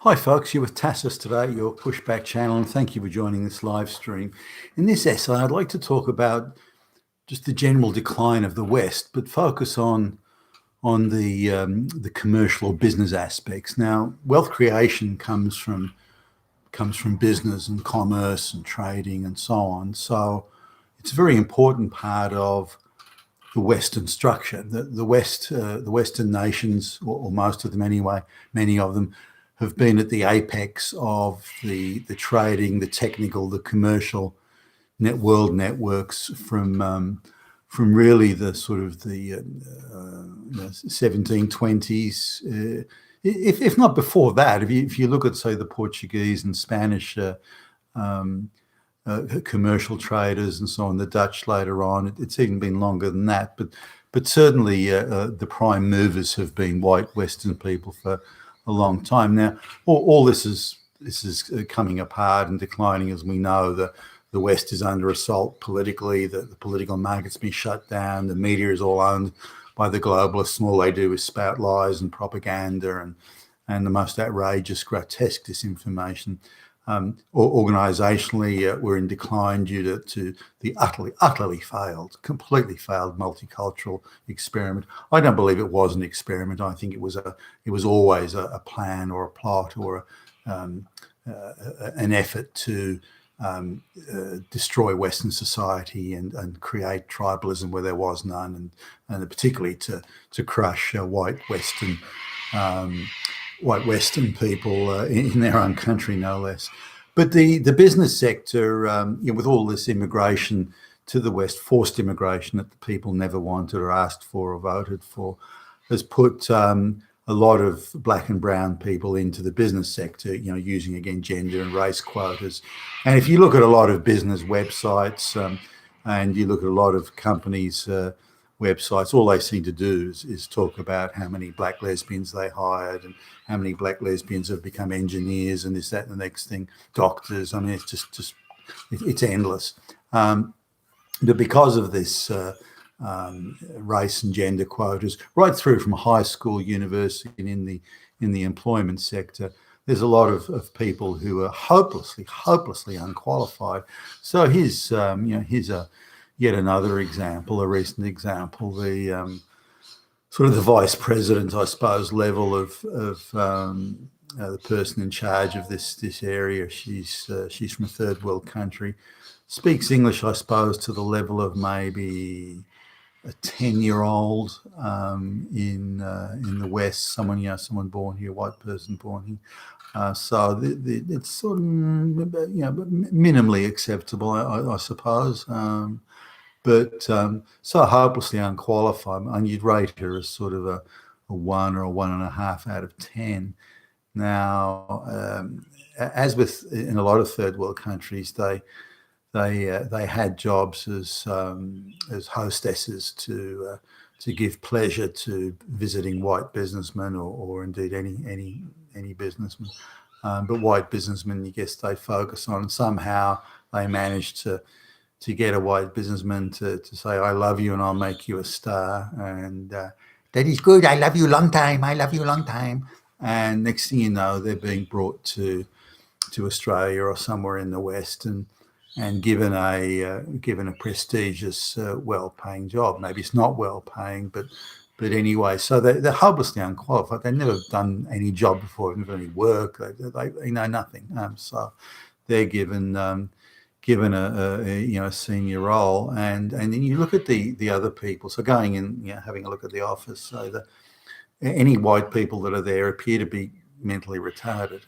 Hi folks, you're with Tassus today, your pushback channel, and thank you for joining this live stream. In this essay, I'd like to talk about just the general decline of the West, but focus on the commercial or business aspects. Now, wealth creation comes from business and commerce and trading and so on. So it's a very important part of the Western structure. The Western nations, or most of them anyway, many of them have been at the apex of the trading, the technical, the commercial world networks from really the sort of the 1720s, if not before that. If you look at, say, the Portuguese and Spanish commercial traders and so on, the Dutch later on, it's even been longer than that. But certainly the prime movers have been white Western people for a long time now. All this is coming apart and declining, as we know. The West is under assault politically. The political market's been shut down. The media is all owned by the globalists, and all they do is spout lies and propaganda and the most outrageous, grotesque disinformation. Organisationally, we're in decline due to the completely failed multicultural experiment. I don't believe it was an experiment. I think it was always a plan or a plot or an effort to destroy Western society and create tribalism where there was none, and particularly to crush white Western people in their own country, no less. But the business sector, with all this immigration to the West, forced immigration that the people never wanted or asked for or voted for, has put a lot of black and brown people into the business sector, using, again, gender and race quotas. And if you look at a lot of business websites and you look at a lot of companies' websites, all they seem to do is talk about how many black lesbians they hired and how many black lesbians have become engineers and this, that, and the next thing, doctors. I mean, it's endless. But because of this race and gender quotas, right through from high school, university, and in the employment sector, there's a lot of people who are hopelessly unqualified. So here's yet another example, a recent example. The sort of the vice president, I suppose, level of the person in charge of this area. She's from a third world country, speaks English, I suppose, to the level of maybe a 10-year-old in the West. Someone born here, white person born here. So it's sort of minimally acceptable, I suppose. But so hopelessly unqualified, and you'd rate her as sort of a 1 or a 1.5 out of 10. Now, as with in a lot of third world countries, they had jobs as hostesses to give pleasure to visiting white businessmen or indeed any businessman. But white businessmen, I guess, they focus on, and somehow they managed to get a white businessman to say, "I love you and I'll make you a star," and that is good. I love you long time. I love you long time. And next thing you know, they're being brought to Australia or somewhere in the West and given a prestigious, well-paying job. Maybe it's not well-paying, but anyway. So they're hopelessly unqualified. They've never done any job before, never done any work. They know nothing. So they're given a senior role, and then you look at the other people. So going in, having a look at the office, so that any white people that are there appear to be mentally retarded,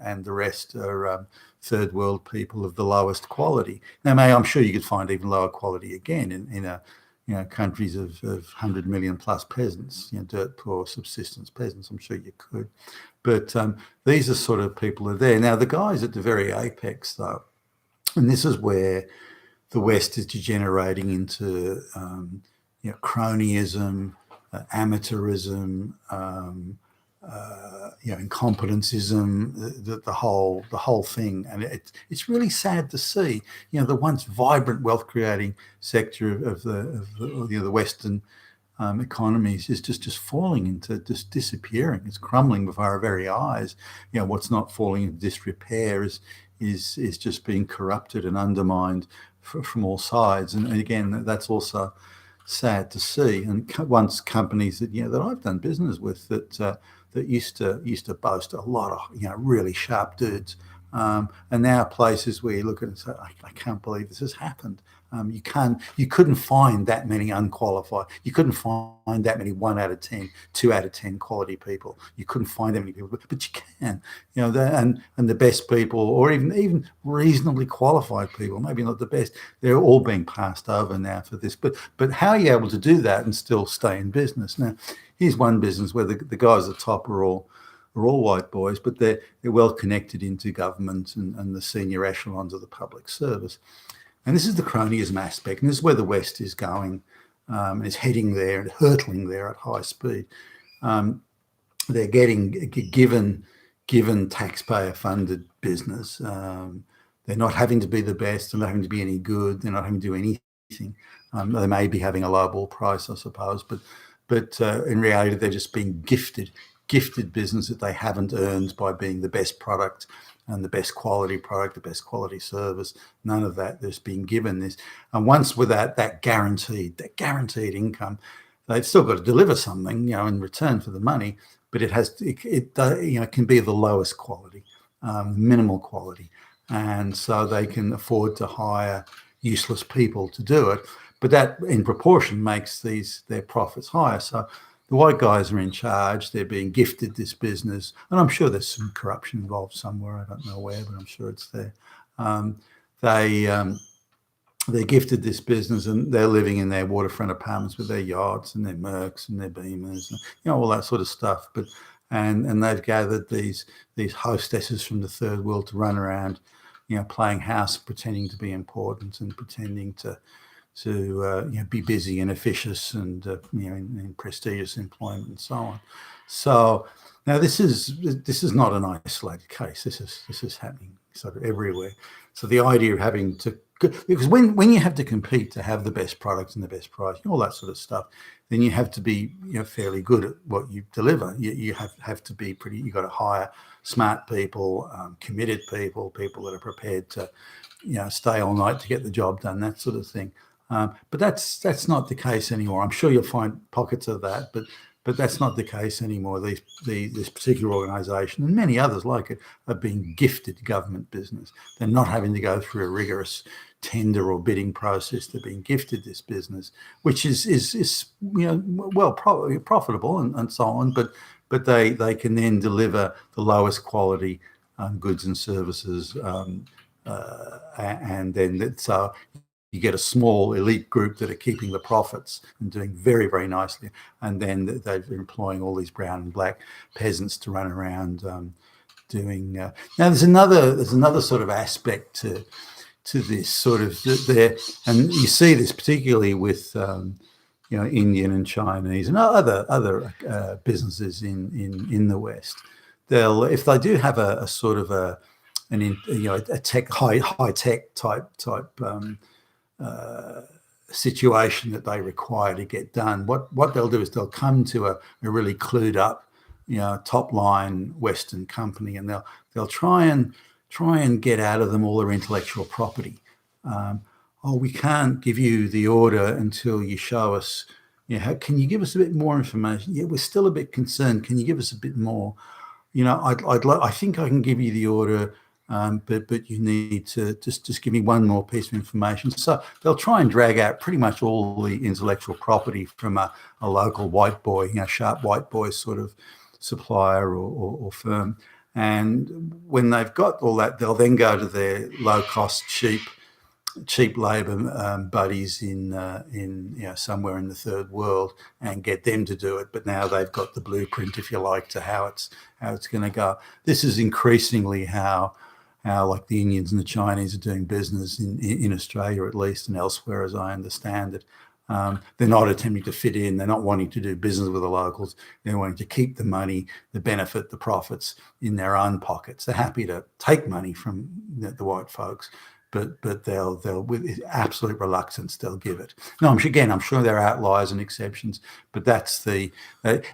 and the rest are third world people of the lowest quality. Now, I'm sure you could find even lower quality again in countries of 100 million plus peasants, dirt poor subsistence peasants. I'm sure you could, but these are sort of people who are there. Now, the guys at the very apex, though. And this is where the West is degenerating into cronyism, amateurism, incompetencism, the whole thing. And it's really sad to see, the once vibrant wealth creating sector of the Western economies is just falling into just disappearing. It's crumbling before our very eyes. What's not falling into disrepair is just being corrupted and undermined from all sides. And again, that's also sad to see. And once companies that I've done business with that used to boast a lot of really sharp dudes, and now places where you look at it and say, I can't believe this has happened. You couldn't find that many unqualified. You couldn't find that many 1 out of 10, 2 out of 10 quality people. You couldn't find that many people, but you can. And the best people, or even reasonably qualified people, maybe not the best, they're all being passed over now for this. But how are you able to do that and still stay in business? Now, here's one business where the guys at the top are all white boys, but they're well connected into government and the senior echelons of the public service. And this is the cronyism aspect, and this is where the West is going, is heading there and hurtling there at high speed. They're getting given taxpayer-funded business. They're not having to be the best. They're not having to be any good. They're not having to do anything. They may be having a lowball price, I suppose, but in reality, they're just being gifted business that they haven't earned by being the best product and the best quality product, the best quality service. None of that. They're just being given this. And once with that guaranteed income, they've still got to deliver something, in return for the money, but it can be the lowest quality, minimal quality. And so they can afford to hire useless people to do it. But that in proportion makes their profits higher. So the white guys are in charge. They're being gifted this business. And I'm sure there's some corruption involved somewhere. I don't know where, but I'm sure it's there. They're gifted this business, and they're living in their waterfront apartments with their yachts and their Mercs and their Beamers, and, all that sort of stuff. But and they've gathered these hostesses from the third world to run around, playing house, pretending to be important and pretending to be busy and officious and in prestigious employment and so on. So now this is not an isolated case. This is happening sort of everywhere. So the idea of having to, because when you have to compete to have the best products and the best price, all that sort of stuff, then you have to be fairly good at what you deliver. You have to be pretty. You got to hire smart people, committed people that are prepared to stay all night to get the job done, that sort of thing. But that's not the case anymore. I'm sure you'll find pockets of that, but that's not the case anymore. This particular organisation and many others like it are being gifted government business. They're not having to go through a rigorous tender or bidding process. They're being gifted this business, which is probably profitable and so on. But they can then deliver the lowest quality goods and services, and then so you get a small elite group that are keeping the profits and doing very, very nicely. And then they're employing all these brown and black peasants to run around doing. Now, there's another sort of aspect to this sort of there, and you see this particularly with Indian and Chinese and other businesses in the West. If they do have a sort of a tech high tech type situation that they require to get done, what they'll do is they'll come to a really clued up, top line Western company, and they'll try and get out of them all their intellectual property. We can't give you the order until you show us. Can you give us a bit more information? Yeah, we're still a bit concerned. Can you give us a bit more? I think I can give you the order. But you need to just give me one more piece of information. So they'll try and drag out pretty much all the intellectual property from a local white boy, sharp white boy sort of supplier or firm. And when they've got all that, they'll then go to their low-cost, cheap labour buddies in somewhere in the third world and get them to do it. But now they've got the blueprint, if you like, to how it's going to go. This is increasingly how like the Indians and the Chinese are doing business in Australia, at least, and elsewhere, as I understand it. They're not attempting to fit in. They're not wanting to do business with the locals. They're wanting to keep the money, the benefit, the profits in their own pockets. They're happy to take money from the white folks, but they'll with absolute reluctance they'll give it. No, I'm sure there are outliers and exceptions, but that's the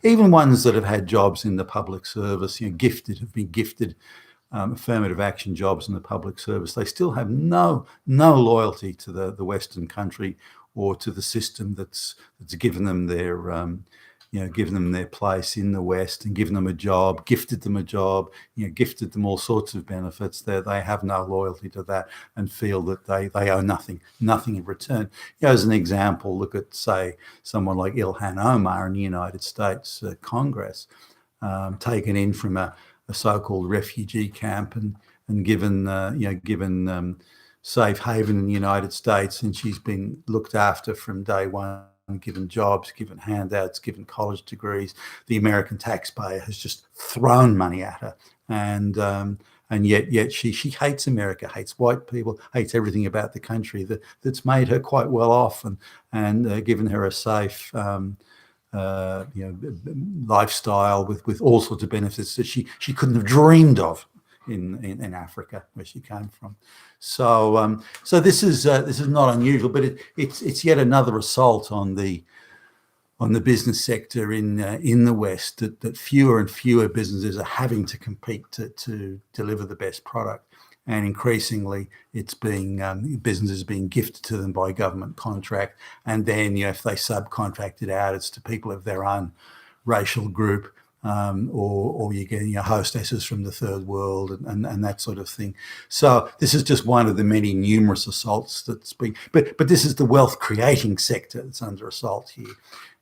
even ones that have had jobs in the public service, have been gifted affirmative action jobs in the public service. They still have no loyalty to the Western country or to the system that's given them their given them their place in the West and given them a job, gifted them a job, gifted them all sorts of benefits. They have no loyalty to that and feel that they owe nothing in return. As an example, look at, say, someone like Ilhan Omar in the United States Congress, taken in from a so-called refugee camp and given safe haven in the United States, and she's been looked after from day one, given jobs, given handouts, given college degrees. The American taxpayer has just thrown money at her, and yet she hates America, hates white people, hates everything about the country that's made her quite well off and given her a safe lifestyle with all sorts of benefits that she couldn't have dreamed of in Africa, where she came from. So this is not unusual, but it's yet another assault on the business sector in the West, that fewer and fewer businesses are having to compete to deliver the best product, and increasingly it's being businesses being gifted to them by government contract, and then if they subcontract it out, it's to people of their own racial group. Or you get hostesses from the third world and that sort of thing. So this is just one of the many numerous assaults that's being. But this is the wealth creating sector that's under assault here.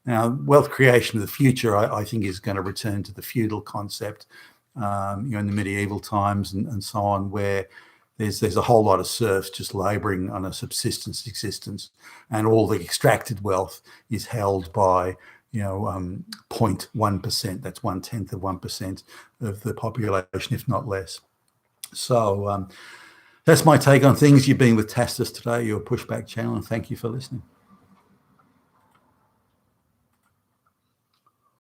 Now, wealth creation of the future, I think, is going to return to the feudal concept, in the medieval times and so on, where there's a whole lot of serfs just labouring on a subsistence existence, and all the extracted wealth is held by 0.1%. That's 1/10 of 1% of the population, if not less. So that's my take on things. You've been with Tacitus today, your Pushback channel, and thank you for listening.